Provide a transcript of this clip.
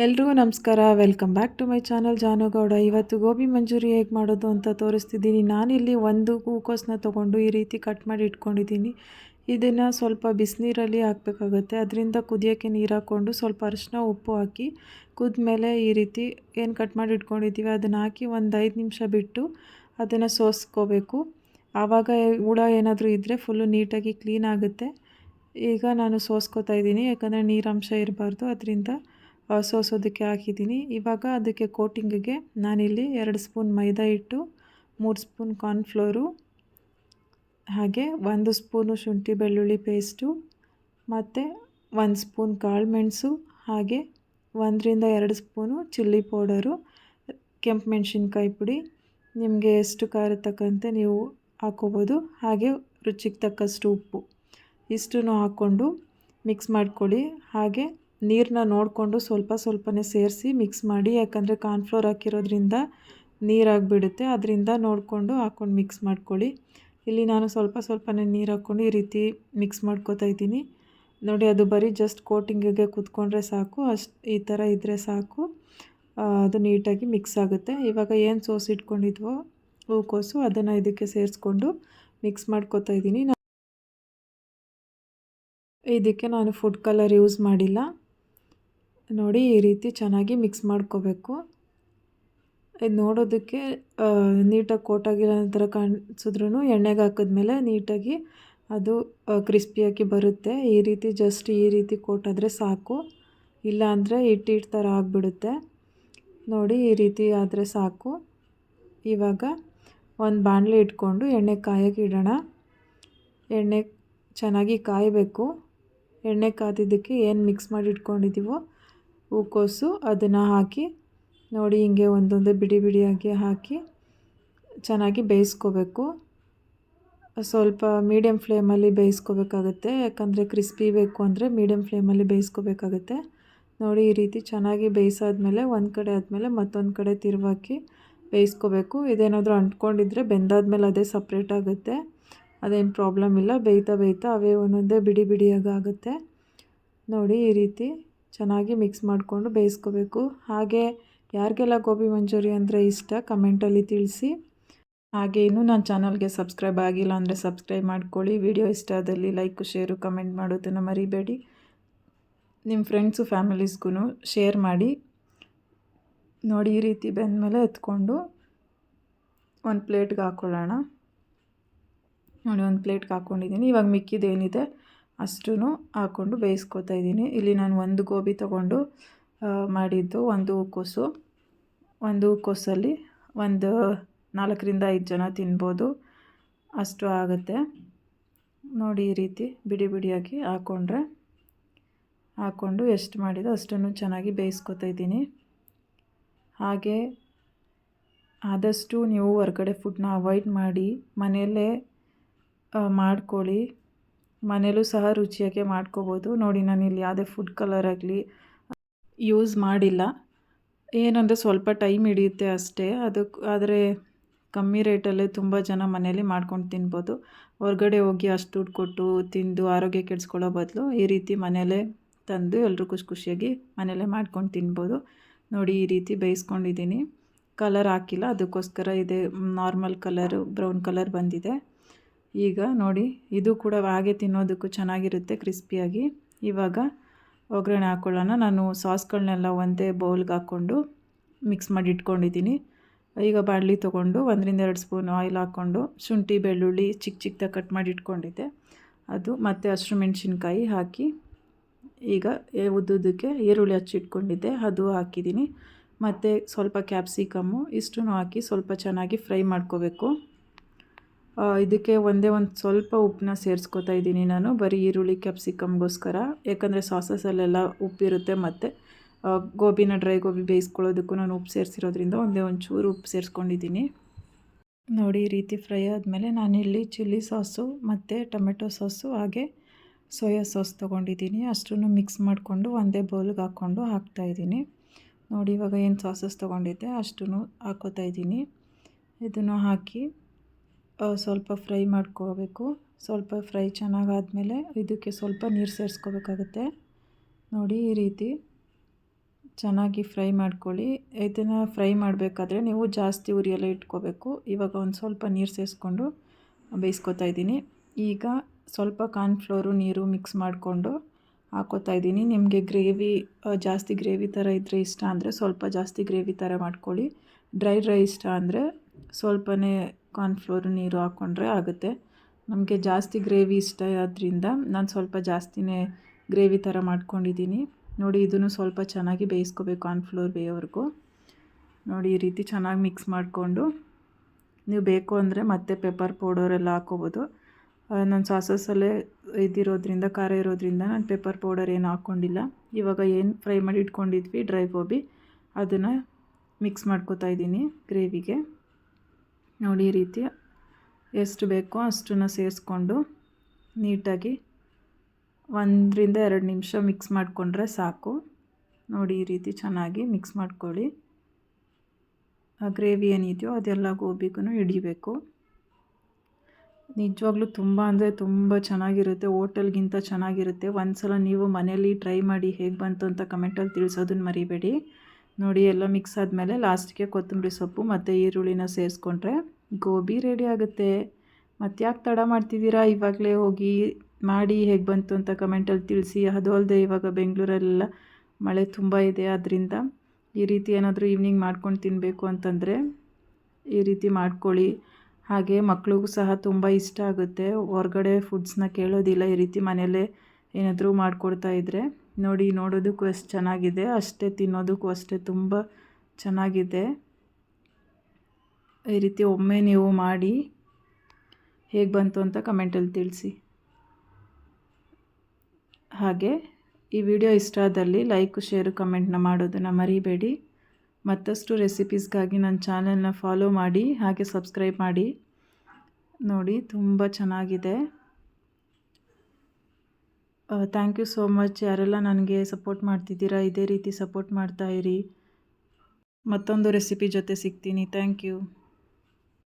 ಎಲ್ರಿಗೂ ನಮಸ್ಕಾರ. Welcome back to my channel Janu Gowda. ಇವತ್ತು ಗೋಬಿ ಮಂಚೂರಿ ಹೇಗೆ ಮಾಡೋದು ಅಂತ ತೋರಿಸ್ತಿದ್ದೀನಿ. ನಾನಿಲ್ಲಿ ಒಂದು ಹೂಕೋಸನ್ನ ತೊಗೊಂಡು ಈ ರೀತಿ ಕಟ್ ಮಾಡಿ ಇಟ್ಕೊಂಡಿದ್ದೀನಿ. ಇದನ್ನು ಸ್ವಲ್ಪ ಬಿಸಿನೀರಲ್ಲಿ ಹಾಕಬೇಕಾಗುತ್ತೆ. ಅದರಿಂದ ಕುದಿಯೋಕ್ಕೆ ನೀರು ಹಾಕ್ಕೊಂಡು ಸ್ವಲ್ಪ ಅರಿಶಿನ ಉಪ್ಪು ಹಾಕಿ ಕುದ್ಮೇಲೆ ಈ ರೀತಿ ಏನು ಕಟ್ ಮಾಡಿ ಇಟ್ಕೊಂಡಿದ್ದೀವಿ ಅದನ್ನು ಹಾಕಿ ಒಂದು 5 ನಿಮಿಷ ಬಿಟ್ಟು ಅದನ್ನು ಸೋಸ್ಕೋಬೇಕು. ಆವಾಗ ಹುಳ ಏನಾದರೂ ಇದ್ದರೆ ಫುಲ್ಲು ನೀಟಾಗಿ ಕ್ಲೀನ್ ಆಗುತ್ತೆ. ಈಗ ನಾನು ಸೋಸ್ಕೋತಾ ಇದ್ದೀನಿ, ಯಾಕಂದರೆ ನೀರಂಶ ಇರಬಾರ್ದು, ಅದರಿಂದ ಸೋಸೋದಕ್ಕೆ ಹಾಕಿದ್ದೀನಿ. ಇವಾಗ ಅದಕ್ಕೆ ಕೋಟಿಂಗಿಗೆ ನಾನಿಲ್ಲಿ 2 ಸ್ಪೂನ್ ಮೈದಾ ಹಿಟ್ಟು, 3 ಸ್ಪೂನ್ ಕಾರ್ನ್ಫ್ಲೋರು, ಹಾಗೆ 1 ಸ್ಪೂನು ಶುಂಠಿ ಬೆಳ್ಳುಳ್ಳಿ ಪೇಸ್ಟು, ಮತ್ತು 1 ಸ್ಪೂನ್ ಕಾಳುಮೆಣಸು, ಹಾಗೆ 1ರಿಂದ 2 ಸ್ಪೂನು ಚಿಲ್ಲಿ ಪೌಡರು, ಕೆಂಪು ಮೆಣಸಿನ್ಕಾಯಿ ಪುಡಿ, ನಿಮಗೆ ಎಷ್ಟು ಖಾರ ತಕ್ಕಂತೆ ನೀವು ಹಾಕ್ಕೋಬೋದು, ಹಾಗೆ ರುಚಿಗೆ ತಕ್ಕಷ್ಟು ಉಪ್ಪು, ಇಷ್ಟನ್ನು ಹಾಕ್ಕೊಂಡು ಮಿಕ್ಸ್ ಮಾಡ್ಕೊಳ್ಳಿ. ಹಾಗೆ ನೀರನ್ನ ನೋಡಿಕೊಂಡು ಸ್ವಲ್ಪ ಸ್ವಲ್ಪನೇ ಸೇರಿಸಿ ಮಿಕ್ಸ್ ಮಾಡಿ, ಯಾಕಂದರೆ ಕಾರ್ನ್ಫ್ಲೋರ್ ಹಾಕಿರೋದ್ರಿಂದ ನೀರಾಗಿಬಿಡುತ್ತೆ. ಅದರಿಂದ ನೋಡಿಕೊಂಡು ಹಾಕ್ಕೊಂಡು ಮಿಕ್ಸ್ ಮಾಡ್ಕೊಳ್ಳಿ. ಇಲ್ಲಿ ನಾನು ಸ್ವಲ್ಪ ಸ್ವಲ್ಪನೇ ನೀರು ಹಾಕ್ಕೊಂಡು ಈ ರೀತಿ ಮಿಕ್ಸ್ ಮಾಡ್ಕೋತಾ ಇದ್ದೀನಿ. ನೋಡಿ, ಅದು ಬರೀ ಜಸ್ಟ್ ಕೋಟಿಂಗಿಗೆ ಕುತ್ಕೊಂಡ್ರೆ ಸಾಕು, ಈ ಥರ ಇದ್ದರೆ ಸಾಕು, ಅದು ನೀಟಾಗಿ ಮಿಕ್ಸ್ ಆಗುತ್ತೆ. ಇವಾಗ ಏನು ಸೋಸಿಟ್ಕೊಂಡಿದ್ವೋ ಹೂಕೋಸು ಅದನ್ನು ಇದಕ್ಕೆ ಸೇರಿಸ್ಕೊಂಡು ಮಿಕ್ಸ್ ಮಾಡ್ಕೋತಾ ಇದ್ದೀನಿ. ಇದಕ್ಕೆ ನಾನು ಫುಡ್ ಕಲರ್ ಯೂಸ್ ಮಾಡಿಲ್ಲ. ನೋಡಿ, ಈ ರೀತಿ ಚೆನ್ನಾಗಿ ಮಿಕ್ಸ್ ಮಾಡ್ಕೋಬೇಕು. ಇದು ನೋಡೋದಕ್ಕೆ ನೀಟಾಗಿ ಕೋಟಾಗಿರೋ ಥರ ಕಾಣಿಸಿದ್ರೂ ಎಣ್ಣೆಗೆ ಹಾಕಿದ್ಮೇಲೆ ನೀಟಾಗಿ ಅದು ಕ್ರಿಸ್ಪಿಯಾಗಿ ಬರುತ್ತೆ. ಈ ರೀತಿ ಜಸ್ಟ್ ಈ ರೀತಿ ಕೋಟಾದರೆ ಸಾಕು, ಇಲ್ಲಾಂದರೆ ಹಿಟ್ಟು ಥರ ಆಗಿಬಿಡುತ್ತೆ. ನೋಡಿ, ಈ ರೀತಿ ಆದರೆ ಸಾಕು. ಇವಾಗ ಒಂದು ಬಾಣಲೆ ಇಟ್ಕೊಂಡು ಎಣ್ಣೆ ಕಾಯೋಕ್ಕೆ ಇಡೋಣ. ಎಣ್ಣೆ ಚೆನ್ನಾಗಿ ಕಾಯಬೇಕು. ಎಣ್ಣೆ ಕಾದಿದ್ದಕ್ಕೆ ಏನು ಮಿಕ್ಸ್ ಮಾಡಿ ಇಟ್ಕೊಂಡಿದ್ದೀವೋ ಹೂಕೋಸು ಅದನ್ನು ಹಾಕಿ, ನೋಡಿ ಹಿಂಗೆ ಒಂದೊಂದೇ ಬಿಡಿ ಬಿಡಿಯಾಗಿ ಹಾಕಿ ಚೆನ್ನಾಗಿ ಬೇಯಿಸ್ಕೋಬೇಕು. ಸ್ವಲ್ಪ ಮೀಡಿಯಮ್ ಫ್ಲೇಮಲ್ಲಿ ಬೇಯಿಸ್ಕೋಬೇಕಾಗುತ್ತೆ, ಯಾಕಂದರೆ ಕ್ರಿಸ್ಪಿ ಬೇಕು ಅಂದರೆ ಮೀಡಿಯಮ್ ಫ್ಲೇಮಲ್ಲಿ ಬೇಯಿಸ್ಕೋಬೇಕಾಗುತ್ತೆ. ನೋಡಿ, ಈ ರೀತಿ ಚೆನ್ನಾಗಿ ಬೇಯಿಸಾದ್ಮೇಲೆ ಒಂದು ಕಡೆ ಆದಮೇಲೆ ಮತ್ತೊಂದು ಕಡೆ ತಿರುವಾಕಿ ಬೇಯಿಸ್ಕೋಬೇಕು. ಇದೇನಾದರೂ ಅಂಟ್ಕೊಂಡಿದ್ರೆ ಬೆಂದಾದ್ಮೇಲೆ ಅದೇ ಸಪ್ರೇಟ್ ಆಗುತ್ತೆ, ಅದೇನು ಪ್ರಾಬ್ಲಮ್ ಇಲ್ಲ. ಬೇಯ್ತಾ ಬೇಯ್ತಾ ಅವೇ ಒಂದೊಂದೇ ಬಿಡಿ ಬಿಡಿಯಾಗಿ ಆಗುತ್ತೆ. ನೋಡಿ, ಈ ರೀತಿ ಚೆನ್ನಾಗಿ ಮಿಕ್ಸ್ ಮಾಡಿಕೊಂಡು ಬೇಯಿಸ್ಕೋಬೇಕು. ಹಾಗೆ ಯಾರಿಗೆಲ್ಲ ಗೋಬಿ ಮಂಚೂರಿ ಅಂದರೆ ಇಷ್ಟ ಕಮೆಂಟಲ್ಲಿ ತಿಳಿಸಿ. ಹಾಗೆ ಇನ್ನೂ ನನ್ನ ಚಾನಲ್ಗೆ ಸಬ್ಸ್ಕ್ರೈಬ್ ಆಗಿಲ್ಲ ಅಂದರೆ ಸಬ್ಸ್ಕ್ರೈಬ್ ಮಾಡ್ಕೊಳ್ಳಿ. ವಿಡಿಯೋ ಇಷ್ಟ ಆದಲ್ಲಿ ಲೈಕ್ ಶೇರು ಕಮೆಂಟ್ ಮಾಡೋದನ್ನು ಮರಿಬೇಡಿ. ನಿಮ್ಮ ಫ್ರೆಂಡ್ಸು ಫ್ಯಾಮಿಲೀಸ್ಗೂ ಶೇರ್ ಮಾಡಿ. ನೋಡಿ, ಈ ರೀತಿ ಬೆಂದಮೇಲೆ ಎತ್ಕೊಂಡು ಒಂದು ಪ್ಲೇಟ್ಗೆ ಹಾಕ್ಕೊಳ್ಳೋಣ. ನೋಡಿ, ಒಂದು ಪ್ಲೇಟ್ಗೆ ಹಾಕ್ಕೊಂಡಿದ್ದೀನಿ. ಇವಾಗ ಮಿಕ್ಕಿದೇನಿದೆ ಅಷ್ಟೂ ಹಾಕ್ಕೊಂಡು ಬೇಯಿಸ್ಕೊತಾ ಇದ್ದೀನಿ. ಇಲ್ಲಿ ನಾನು ಒಂದು ಗೋಬಿ ತೊಗೊಂಡು ಮಾಡಿದ್ದು, ಒಂದು ಹೂಕೋಸಲ್ಲಿ ಒಂದು 4ರಿಂದ 5 ಜನ ತಿನ್ಬೋದು, ಅಷ್ಟು ಆಗುತ್ತೆ. ನೋಡಿ, ಈ ರೀತಿ ಬಿಡಿ ಬಿಡಿಯಾಗಿ ಹಾಕ್ಕೊಂಡು ಎಷ್ಟು ಮಾಡಿದೋ ಅಷ್ಟನ್ನು ಚೆನ್ನಾಗಿ ಬೇಯಿಸ್ಕೊತಾ ಇದ್ದೀನಿ. ಹಾಗೆ ಆದಷ್ಟು ನೀವು ಹೊರಗಡೆ ಫುಡ್ನ ಅವಾಯ್ಡ್ ಮಾಡಿ ಮನೆಯಲ್ಲೇ ಮಾಡ್ಕೊಳ್ಳಿ. ಮನೇಲೂ ಸಹ ರುಚಿಯಾಗಿ ಮಾಡ್ಕೋಬೋದು. ನೋಡಿ, ನಾನಿಲ್ಲಿ ಯಾವುದೇ ಫುಡ್ ಕಲರ್ ಆಗಲಿ ಯೂಸ್ ಮಾಡಿಲ್ಲ. ಏನಂದರೆ ಸ್ವಲ್ಪ ಟೈಮ್ ಹಿಡಿಯುತ್ತೆ ಅಷ್ಟೇ. ಆದರೆ ಕಮ್ಮಿ ರೇಟಲ್ಲೇ ತುಂಬ ಜನ ಮನೇಲಿ ಮಾಡ್ಕೊಂಡು ತಿನ್ಬೋದು. ಹೊರಗಡೆ ಹೋಗಿ ಅಷ್ಟು ದುಡ್ಡು ಕೊಟ್ಟು ತಿಂದು ಆರೋಗ್ಯ ಕೆಡಿಸ್ಕೊಳ್ಳೋ ಬದಲು ಈ ರೀತಿ ಮನೆಯಲ್ಲೇ ತಂದು ಎಲ್ಲರೂ ಖುಷಿ ಖುಷಿಯಾಗಿ ಮನೆಯಲ್ಲೇ ಮಾಡ್ಕೊಂಡು ತಿನ್ಬೋದು. ನೋಡಿ, ಈ ರೀತಿ ಬೇಯಿಸ್ಕೊಂಡಿದ್ದೀನಿ. ಕಲರ್ ಹಾಕಿಲ್ಲ, ಅದಕ್ಕೋಸ್ಕರ ಇದೆ ನಾರ್ಮಲ್ ಕಲರು ಬ್ರೌನ್ ಕಲರ್ ಬಂದಿದೆ. ಈಗ ನೋಡಿ, ಇದು ಕೂಡ ಹಾಗೆ ತಿನ್ನೋದಕ್ಕೂ ಚೆನ್ನಾಗಿರುತ್ತೆ ಕ್ರಿಸ್ಪಿಯಾಗಿ. ಇವಾಗ ಒಗ್ಗರಣೆ ಹಾಕ್ಕೊಳ್ಳೋಣ. ನಾನು ಸಾಸ್ಗಳನ್ನೆಲ್ಲ ಒಂದೇ ಬೌಲ್ಗೆ ಹಾಕ್ಕೊಂಡು ಮಿಕ್ಸ್ ಮಾಡಿ ಇಟ್ಕೊಂಡಿದ್ದೀನಿ. ಈಗ ಬಾಣಲಿ ತೊಗೊಂಡು 1ರಿಂದ 2 ಸ್ಪೂನ್ ಆಯಿಲ್ ಹಾಕ್ಕೊಂಡು ಶುಂಠಿ ಬೆಳ್ಳುಳ್ಳಿ ಚಿಕ್ಕದಾಗಿ ಕಟ್ ಮಾಡಿ ಇಟ್ಕೊಂಡಿದ್ದೆ ಅದು, ಮತ್ತು ಹಸಿಮೆಣ್ಸಿನ್ಕಾಯಿ ಹಾಕಿ, ಈಗ ಉದ್ದುದಕ್ಕೆ ಈರುಳ್ಳಿ ಹಚ್ಚಿಟ್ಕೊಂಡಿದ್ದೆ ಅದು ಹಾಕಿದ್ದೀನಿ, ಮತ್ತು ಸ್ವಲ್ಪ ಕ್ಯಾಪ್ಸಿಕಮ್ಮು, ಇಷ್ಟನ್ನು ಹಾಕಿ ಸ್ವಲ್ಪ ಚೆನ್ನಾಗಿ ಫ್ರೈ ಮಾಡ್ಕೋಬೇಕು. ಇದಕ್ಕೆ ಒಂದು ಸ್ವಲ್ಪ ಉಪ್ಪನ್ನ ಸೇರಿಸ್ಕೊತಾ ಇದ್ದೀನಿ ನಾನು, ಬರೀ ಈರುಳ್ಳಿ ಕ್ಯಾಪ್ಸಿಕಮ್ಗೋಸ್ಕರ. ಯಾಕಂದರೆ ಸಾಸಸಲ್ಲೆಲ್ಲ ಉಪ್ಪಿರುತ್ತೆ, ಮತ್ತು ಗೋಬಿನ ಡ್ರೈ ಗೋಬಿ ಬೇಯಿಸ್ಕೊಳ್ಳೋದಕ್ಕೂ ನಾನು ಉಪ್ಪು ಸೇರಿಸಿರೋದ್ರಿಂದ ಒಂಚೂರು ಉಪ್ಪು ಸೇರಿಸ್ಕೊಂಡಿದ್ದೀನಿ. ನೋಡಿ, ಈ ರೀತಿ ಫ್ರೈ ಆದಮೇಲೆ ನಾನಿಲ್ಲಿ ಚಿಲ್ಲಿ ಸಾಸು ಮತ್ತು ಟೊಮೆಟೊ ಸಾಸು ಹಾಗೆ ಸೋಯಾ ಸಾಸ್ ತೊಗೊಂಡಿದ್ದೀನಿ. ಅಷ್ಟನ್ನು ಮಿಕ್ಸ್ ಮಾಡಿಕೊಂಡು ಒಂದೇ ಬೌಲ್ಗೆ ಹಾಕ್ಕೊಂಡು ಹಾಕ್ತಾಯಿದ್ದೀನಿ. ನೋಡಿ, ಇವಾಗ ಏನು ಸಾಸಸ್ ತೊಗೊಂಡಿದ್ದೆ ಅಷ್ಟನ್ನು ಹಾಕ್ಕೋತಾ ಇದ್ದೀನಿ. ಇದನ್ನು ಹಾಕಿ ಸ್ವಲ್ಪ ಫ್ರೈ ಮಾಡ್ಕೋಬೇಕು. ಸ್ವಲ್ಪ ಫ್ರೈ ಚೆನ್ನಾಗಾದಮೇಲೆ ಇದಕ್ಕೆ ಸ್ವಲ್ಪ ನೀರು ಸೇರಿಸ್ಕೋಬೇಕಾಗುತ್ತೆ. ನೋಡಿ, ಈ ರೀತಿ ಚೆನ್ನಾಗಿ ಫ್ರೈ ಮಾಡ್ಕೊಳ್ಳಿ. ಇದನ್ನು ಫ್ರೈ ಮಾಡಬೇಕಾದ್ರೆ ನೀವು ಜಾಸ್ತಿ ಉರಿಯಲ್ಲೇ ಇಟ್ಕೋಬೇಕು. ಇವಾಗ ಒಂದು ಸ್ವಲ್ಪ ನೀರು ಸೇರಿಸ್ಕೊಂಡು ಬೇಯಿಸ್ಕೊತಾ ಇದ್ದೀನಿ. ಈಗ ಸ್ವಲ್ಪ ಕಾರ್ನ್ಫ್ಲೋರು ನೀರು ಮಿಕ್ಸ್ ಮಾಡಿಕೊಂಡು ಹಾಕ್ಕೋತಾ ಇದ್ದೀನಿ. ನಿಮಗೆ ಗ್ರೇವಿ ಜಾಸ್ತಿ ಗ್ರೇವಿ ಥರ ಇದ್ದರೆ ಇಷ್ಟ ಅಂದರೆ ಸ್ವಲ್ಪ ಜಾಸ್ತಿ ಗ್ರೇವಿ ಥರ ಮಾಡ್ಕೊಳ್ಳಿ. ಡ್ರೈ ಇಷ್ಟ ಅಂದರೆ ಸ್ವಲ್ಪನೇ ಕಾರ್ನ್ಫ್ಲೋರು ನೀರು ಹಾಕ್ಕೊಂಡ್ರೆ ಆಗುತ್ತೆ. ನಮಗೆ ಜಾಸ್ತಿ ಗ್ರೇವಿ ಇಷ್ಟ ಆದ್ದರಿಂದ ನಾನು ಸ್ವಲ್ಪ ಜಾಸ್ತಿನೇ ಗ್ರೇವಿ ಥರ ಮಾಡ್ಕೊಂಡಿದ್ದೀನಿ. ನೋಡಿ, ಇದನ್ನು ಸ್ವಲ್ಪ ಚೆನ್ನಾಗಿ ಬೇಯಿಸ್ಕೋಬೇಕು ಕಾರ್ನ್ಫ್ಲೋರ್ ಬೇಯೋವರೆಗೂ. ನೋಡಿ, ಈ ರೀತಿ ಚೆನ್ನಾಗಿ ಮಿಕ್ಸ್ ಮಾಡಿಕೊಂಡು ನೀವು ಬೇಕು ಅಂದರೆ ಮತ್ತೆ ಪೆಪ್ಪರ್ ಪೌಡರೆಲ್ಲ ಹಾಕ್ಕೋಬೋದು. ನಾನು ಸಾಸಸಲ್ಲೇ ಇದಿರೋದ್ರಿಂದ ಖಾರ ಇರೋದ್ರಿಂದ ನಾನು ಪೆಪ್ಪರ್ ಪೌಡರ್ ಏನು ಹಾಕ್ಕೊಂಡಿಲ್ಲ. ಇವಾಗ ಏನು ಫ್ರೈ ಮಾಡಿ ಇಟ್ಕೊಂಡಿದ್ವಿ ಡ್ರೈ ಗೋಬಿ, ಅದನ್ನು ಮಿಕ್ಸ್ ಮಾಡ್ಕೋತಾ ಇದ್ದೀನಿ ಗ್ರೇವಿಗೆ. ನೋಡಿ, ಈ ರೀತಿ ಎಷ್ಟು ಬೇಕೋ ಅಷ್ಟನ್ನು ಸೇರಿಸ್ಕೊಂಡು ನೀಟಾಗಿ 1 ರಿಂದ 2 ನಿಮಿಷ ಮಿಕ್ಸ್ ಮಾಡಿಕೊಂಡ್ರೆ ಸಾಕು. ನೋಡಿ, ಈ ರೀತಿ ಚೆನ್ನಾಗಿ ಮಿಕ್ಸ್ ಮಾಡ್ಕೊಳ್ಳಿ. ಆ ಗ್ರೇವಿ ಏನಿದೆಯೋ ಅದೆಲ್ಲ ಗೋಬಿಗೂ ಹಿಡಿಬೇಕು. ನಿಜವಾಗ್ಲೂ ತುಂಬ ಅಂದರೆ ತುಂಬ ಚೆನ್ನಾಗಿರುತ್ತೆ. ಹೋಟೆಲ್ಗಿಂತ ಚೆನ್ನಾಗಿರುತ್ತೆ. ಒಂದು ಸಲ ನೀವು ಮನೇಲಿ ಟ್ರೈ ಮಾಡಿ ಹೇಗೆ ಬಂತು ಅಂತ ಕಮೆಂಟಲ್ಲಿ ತಿಳಿಸೋದನ್ನು ಮರಿಬೇಡಿ. ನೋಡಿ, ಎಲ್ಲ ಮಿಕ್ಸ್ ಆದಮೇಲೆ ಲಾಸ್ಟಿಗೆ ಕೊತ್ತಂಬರಿ ಸೊಪ್ಪು ಮತ್ತು ಈರುಳ್ಳಿನ ಸೇರಿಸ್ಕೊಂಡ್ರೆ ಗೋಬಿ ರೆಡಿ ಆಗುತ್ತೆ. ಮತ್ತು ಯಾಕೆ ತಡ ಮಾಡ್ತಿದ್ದೀರಾ, ಇವಾಗಲೇ ಹೋಗಿ ಮಾಡಿ ಹೇಗೆ ಬಂತು ಅಂತ ಕಮೆಂಟಲ್ಲಿ ತಿಳಿಸಿ. ಅದು ಅಲ್ಲದೆ ಇವಾಗ ಬೆಂಗಳೂರೆಲ್ಲ ಮಳೆ ತುಂಬ ಇದೆ. ಅದರಿಂದ ಈ ರೀತಿ ಏನಾದರೂ ಈವ್ನಿಂಗ್ ಮಾಡ್ಕೊಂಡು ತಿನ್ನಬೇಕು ಅಂತಂದರೆ ಈ ರೀತಿ ಮಾಡ್ಕೊಳ್ಳಿ. ಹಾಗೆ ಮಕ್ಳಿಗೂ ಸಹ ತುಂಬ ಇಷ್ಟ ಆಗುತ್ತೆ. ಹೊರಗಡೆ ಫುಡ್ಸ್ನ ಕೇಳೋದಿಲ್ಲ. ಈ ರೀತಿ ಮನೆಯಲ್ಲೇ ಏನಾದರೂ ಮಾಡಿಕೊಡ್ತಾ ಇದ್ದರೆ ನೋಡಿ, ನೋಡೋದಕ್ಕೂ ಎಷ್ಟು ಚೆನ್ನಾಗಿದೆ, ಅಷ್ಟೇ ತಿನ್ನೋದಕ್ಕೂ ಅಷ್ಟೇ ತುಂಬ ಚೆನ್ನಾಗಿದೆ. ಈ ರೀತಿ ಒಮ್ಮೆ ನೀವು ಮಾಡಿ ಹೇಗೆ ಬಂತು ಅಂತ ಕಮೆಂಟಲ್ಲಿ ತಿಳಿಸಿ. ಹಾಗೆ ಈ ವಿಡಿಯೋ ಇಷ್ಟ ಆದಲ್ಲಿ ಲೈಕ್, ಶೇರು, ಕಮೆಂಟ್ನ ಮಾಡೋದನ್ನು ಮರಿಬೇಡಿ. ಮತ್ತಷ್ಟು ರೆಸಿಪೀಸ್ಗಾಗಿ ನನ್ನ ಚಾನೆಲ್ನ ಫಾಲೋ ಮಾಡಿ, ಹಾಗೆ ಸಬ್ಸ್ಕ್ರೈಬ್ ಮಾಡಿ. ನೋಡಿ, ತುಂಬ ಚೆನ್ನಾಗಿದೆ. Thank you so much. ಯಾರೆಲ್ಲ ನನಗೆ ಸಪೋರ್ಟ್ ಮಾಡ್ತಿದ್ದೀರಾ, ಇದೇ ರೀತಿ ಸಪೋರ್ಟ್ ಮಾಡ್ತಾಯಿರಿ. ಮತ್ತೊಂದು ರೆಸಿಪಿ ಜೊತೆ ಸಿಗ್ತೀನಿ. Thank you.